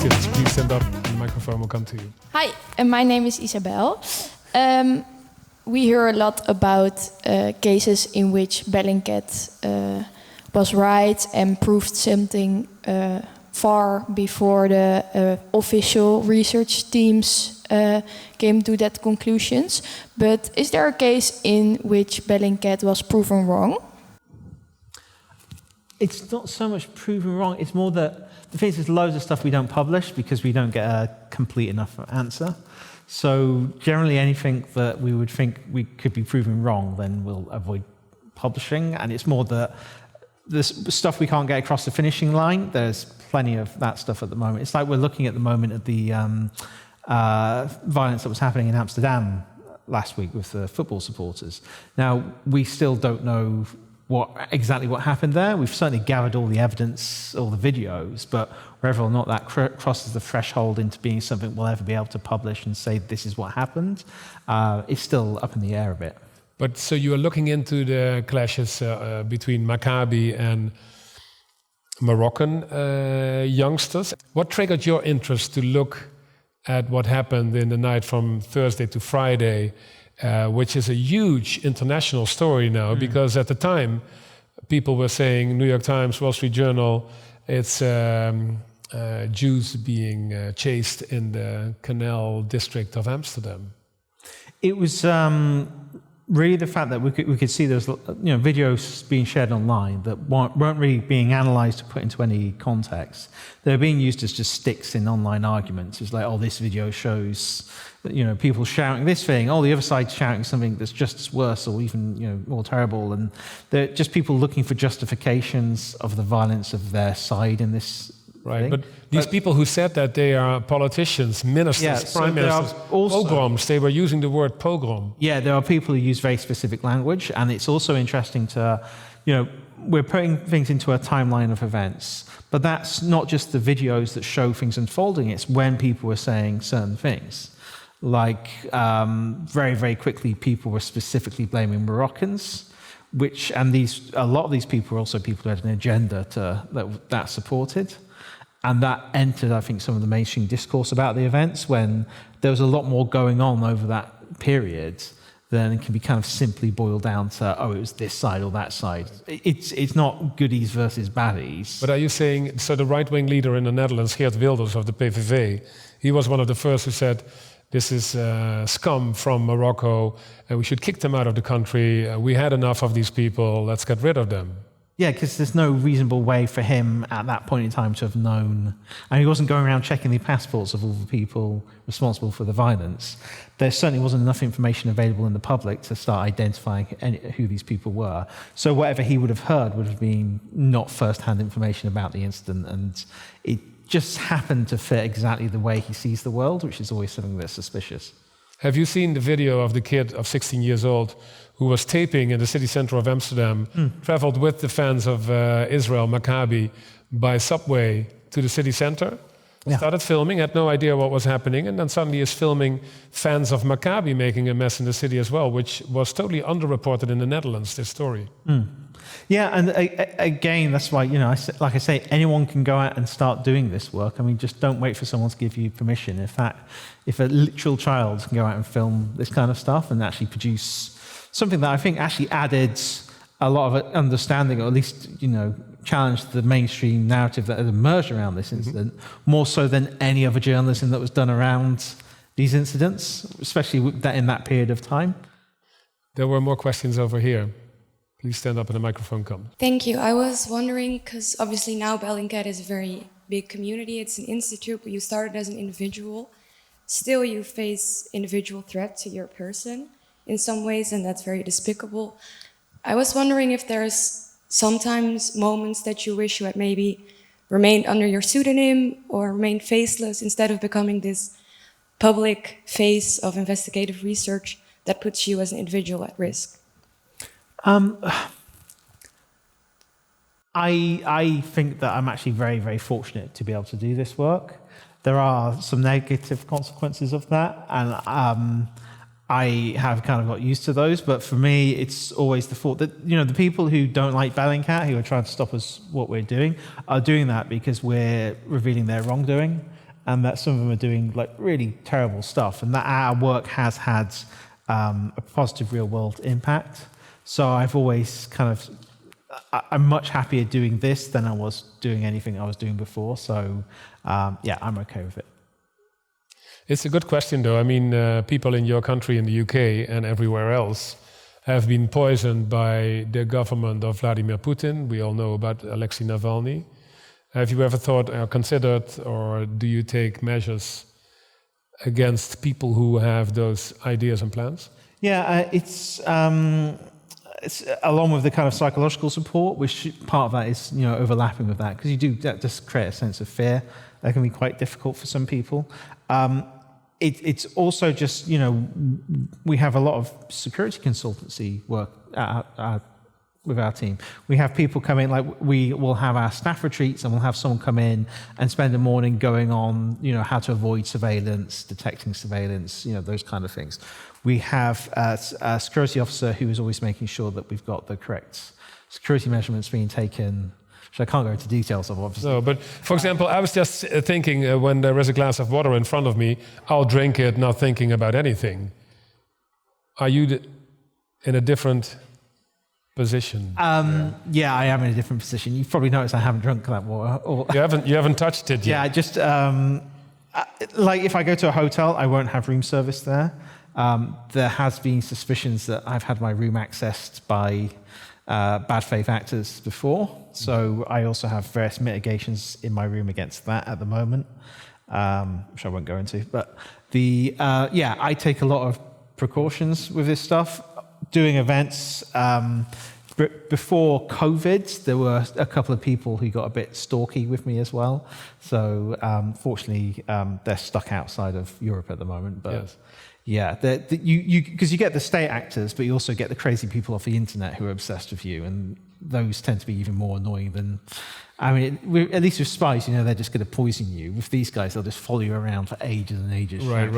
questions, please stand up and the microphone will come to you. Hi, and my name is Isabel. We hear a lot about cases in which Bellingcat was right and proved something far before the official research teams came to that conclusions. But is there a case in which Bellingcat was proven wrong? It's not so much proven wrong, it's more that the thing is there's loads of stuff we don't publish because we don't get a complete enough answer. So generally anything that we would think we could be proven wrong, then we'll avoid publishing. And it's more that the stuff we can't get across the finishing line, there's plenty of that stuff at the moment. It's like we're looking at the moment at the violence that was happening in Amsterdam last week with the football supporters. Now, we still don't know exactly what happened there. We've certainly gathered all the evidence, all the videos, but whether or not that crosses the threshold into being something we'll ever be able to publish and say this is what happened, is still up in the air a bit. But so you are looking into the clashes between Maccabi and Moroccan youngsters. What triggered your interest to look at what happened in the night from Thursday to Friday, which is a huge international story now, because at the time people were saying, New York Times, Wall Street Journal, it's Jews being chased in the Canal district of Amsterdam. It was really the fact that we could see those videos being shared online that weren't really being analysed or put into any context. They were being used as just sticks in online arguments. It's like, oh, this video shows people shouting this thing, oh, the other side's shouting something that's just as worse or even more terrible, and they're just people looking for justifications of the violence of their side in this. Right, but these people who said that, they are politicians, ministers, prime ministers, pogroms. They were using the word pogrom. Yeah, there are people who use very specific language, and it's also interesting to, we're putting things into a timeline of events, but that's not just the videos that show things unfolding, it's when people were saying certain things. Like, very, very quickly, people were specifically blaming Moroccans, a lot of these people were also people who had an agenda that supported. And that entered, I think, some of the mainstream discourse about the events when there was a lot more going on over that period than it can be kind of simply boiled down to, oh, it was this side or that side. It's not goodies versus baddies. But are you saying, so the right-wing leader in the Netherlands, Geert Wilders of the PVV, he was one of the first who said, this is scum from Morocco, and we should kick them out of the country. We had enough of these people, let's get rid of them. Yeah, because there's no reasonable way for him at that point in time to have known. And he wasn't going around checking the passports of all the people responsible for the violence. There certainly wasn't enough information available in the public to start identifying who these people were. So whatever he would have heard would have been not first-hand information about the incident. And it just happened to fit exactly the way he sees the world, which is always something that's suspicious. Have you seen the video of the kid of 16 years old who was taping in the city center of Amsterdam, traveled with the fans of Israel, Maccabi, by subway to the city center, started filming, had no idea what was happening, and then suddenly is filming fans of Maccabi making a mess in the city as well, which was totally underreported in the Netherlands, this story. Yeah, and again, that's why, like I say, anyone can go out and start doing this work. I mean, just don't wait for someone to give you permission. If a literal child can go out and film this kind of stuff and actually produce something that I think actually added a lot of understanding, or at least, challenged the mainstream narrative that had emerged around this incident, more so than any other journalism that was done around these incidents, especially in that period of time. There were more questions over here. Please stand up and the microphone comes. Thank you. I was wondering, because obviously now Bellingcat is a very big community. It's an institute, but you started as an individual. Still, you face individual threat to your person in some ways, and that's very despicable. I was wondering if there's sometimes moments that you wish you had maybe remained under your pseudonym or remained faceless instead of becoming this public face of investigative research that puts you as an individual at risk. I think that I'm actually very, very fortunate to be able to do this work. There are some negative consequences of that, and I have kind of got used to those. But for me, it's always the thought that, the people who don't like Bellingcat, who are trying to stop us what we're doing, are doing that because we're revealing their wrongdoing. and that some of them are doing like really terrible stuff, and that our work has had a positive real world impact. So I've always I'm much happier doing this than I was doing anything I was doing before. So I'm okay with it. It's a good question, though. I mean, people in your country, in the UK and everywhere else, have been poisoned by the government of Vladimir Putin. We all know about Alexei Navalny. Have you ever thought or considered, or do you take measures against people who have those ideas and plans? Yeah, it's along with the kind of psychological support, which part of that is overlapping with that, because that just create a sense of fear. That can be quite difficult for some people. It's also just we have a lot of security consultancy work with our team. We have people come in, like we will have our staff retreats, and we'll have someone come in and spend a morning going on how to avoid surveillance, detecting surveillance, those kind of things. We have a security officer who is always making sure that we've got the correct security measurements being taken, which I can't go into details of, obviously. No, but for example, I was just thinking when there is a glass of water in front of me, I'll drink it not thinking about anything. Are you in a different position? Yeah, I am in a different position. You've probably noticed I haven't drunk that water. You haven't touched it yet. Yeah, I just like if I go to a hotel, I won't have room service there. There has been suspicions that I've had my room accessed by bad faith actors before, so I also have various mitigations in my room against that at the moment, which I won't go into. But I take a lot of precautions with this stuff. Doing events before COVID, there were a couple of people who got a bit stalky with me as well. So fortunately, they're stuck outside of Europe at the moment. But yes. Yeah, because you get the state actors, but you also get the crazy people off the internet who are obsessed with you, and those tend to be even more annoying than. I mean, at least with spies, they're just going to poison you. With these guys, they'll just follow you around for ages and ages. Right.